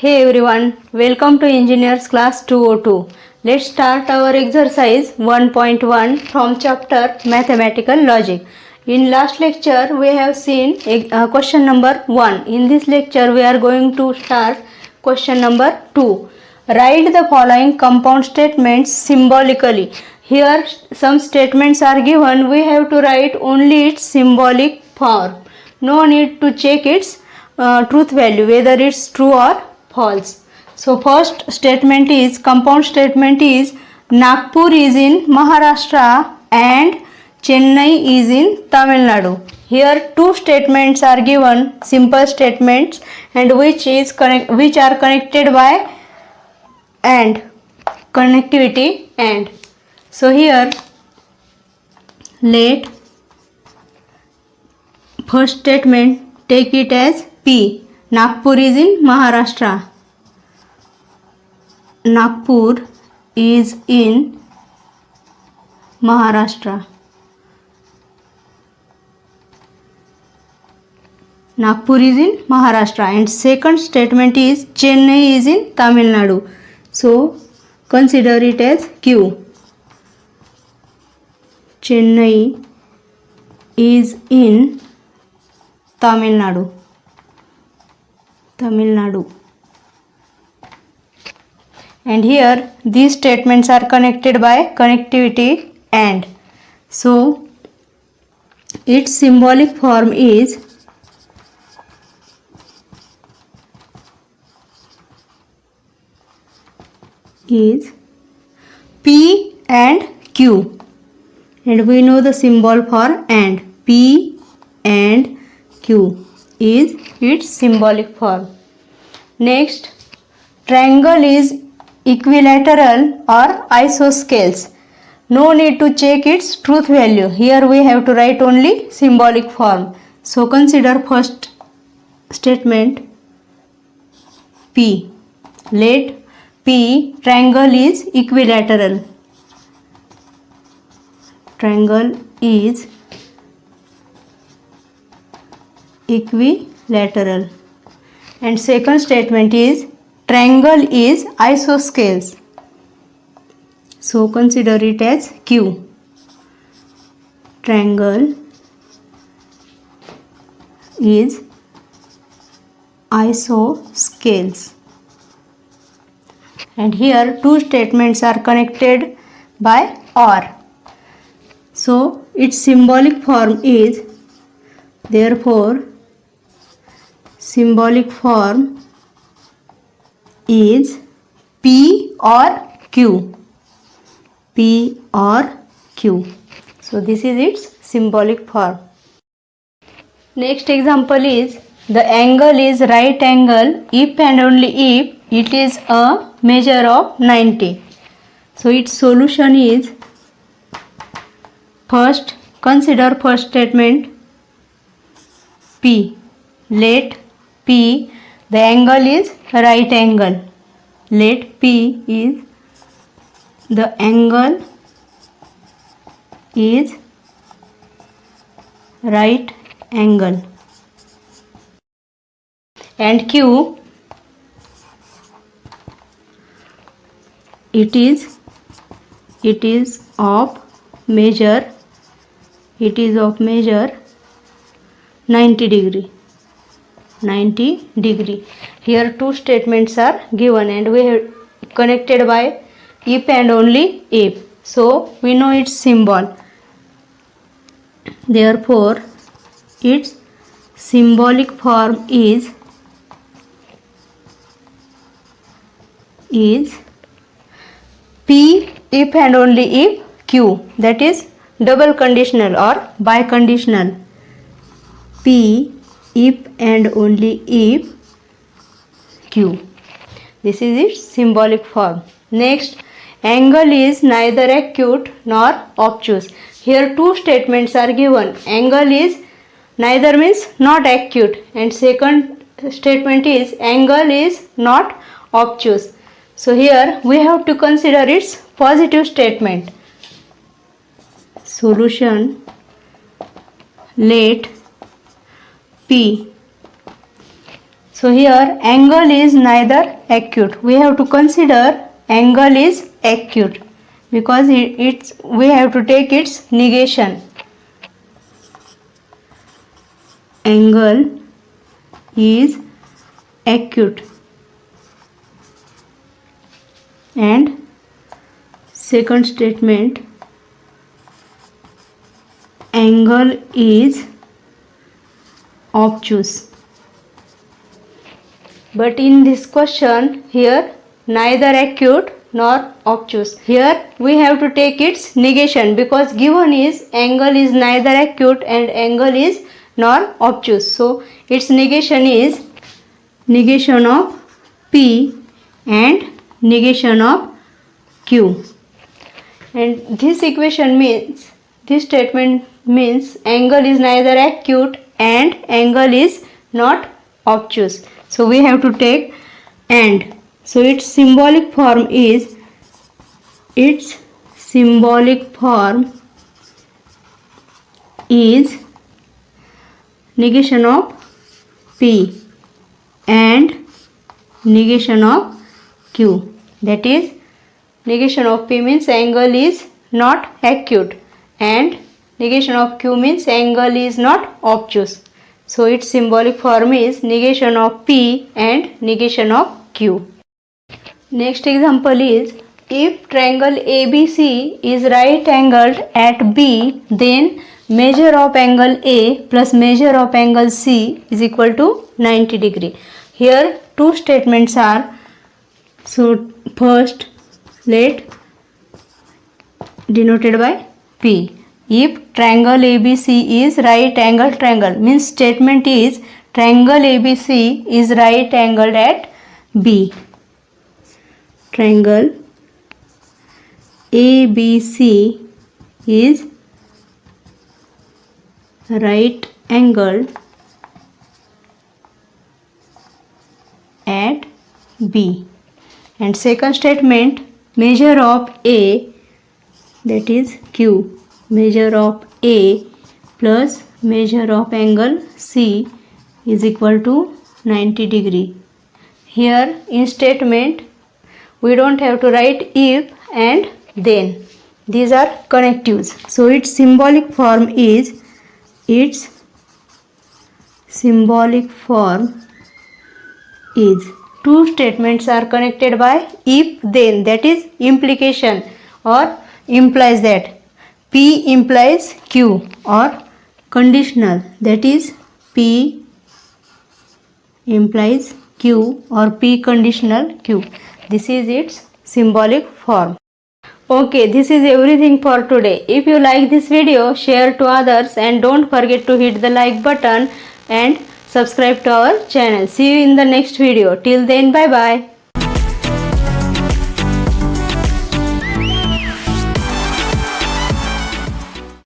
Hey everyone, welcome to Engineers Class 202. Let's start our exercise 1.1 from chapter Mathematical Logic. In last lecture we have seen question number 1. In this lecture we are going to start question number 2. Write the following compound statements symbolically. Here some statements are given. We have to write only its symbolic form. No need to check its truth value, whether it's true or false. So first statement is, compound statement is, Nagpur is in Maharashtra and Chennai is in Tamil Nadu. Here two statements are given, simple statements, and which are connected by and, connectivity and. So here let first statement take it as P. Nagpur is in Maharashtra. Nagpur is in Maharashtra. Nagpur is in Maharashtra. And second statement is Chennai is in Tamil Nadu. So consider it as Q. Chennai is in Tamil Nadu. Tamil Nadu. And here these statements are connected by connectivity and. So its symbolic form is P and Q. And we know the symbol for and. P and Q is its symbolic form. Next, triangle is equilateral or isosceles. No need to check its truth value. Here we have to write only symbolic form. So consider first statement P. Let P, triangle is equilateral. Triangle is equilateral. And second statement is triangle is isosceles. So consider it as Q. Triangle is isosceles. And here two statements are connected by or. So its symbolic form is, therefore symbolic form is P or Q. P or Q. So this is its symbolic form. Next example is, the angle is right angle if and only if it is a measure of 90. So its solution is, first consider first statement P. Let P, the angle is right angle. Let P is, the angle is right angle. And Q, it is of measure 90 degree. 90 degree. Here two statements are given and we have connected by if and only if. So we know its symbol. Therefore its symbolic form is P if and only if Q. That is double conditional or biconditional. P if and only if Q. This is its symbolic form. Next, angle is neither acute nor obtuse. Here two statements are given. Angle is neither means not acute, and second statement is angle is not obtuse. So here we have to consider its positive statement. Solution, let P. So here angle is neither acute. We have to consider angle is acute because we have to take its negation. Angle is acute. And second statement, angle is obtuse. But in this question here neither acute nor obtuse. Here we have to take its negation because given is angle is neither acute and angle is nor obtuse. So its negation is negation of P and negation of Q. And this equation means, this statement means angle is neither acute and angle is not obtuse. So we have to take and. So its symbolic form is negation of P and negation of Q. That is, negation of P means angle is not acute and negation of Q means angle is not obtuse. So its symbolic form is negation of P and negation of Q. Next example is, if triangle ABC is right angled at B, then measure of angle A plus measure of angle C is equal to 90 degree. Here two statements are. So first let denoted by P. If triangle ABC is right angled triangle, means statement is triangle ABC is right angled at B. Triangle ABC is right angled at B. And second statement, measure of A, that is Q, measure of A plus measure of angle C is equal to 90 degree. Here in statement we don't have to write if and then. These are connectives. So its symbolic form is two statements are connected by if then, that is implication or implies that. P implies Q, or conditional, that is P implies Q or P conditional Q. This is its symbolic form. Okay, this is everything for today. If you like this video, share to others and don't forget to hit the like button and subscribe to our channel. See you in the next video. Till then, bye bye.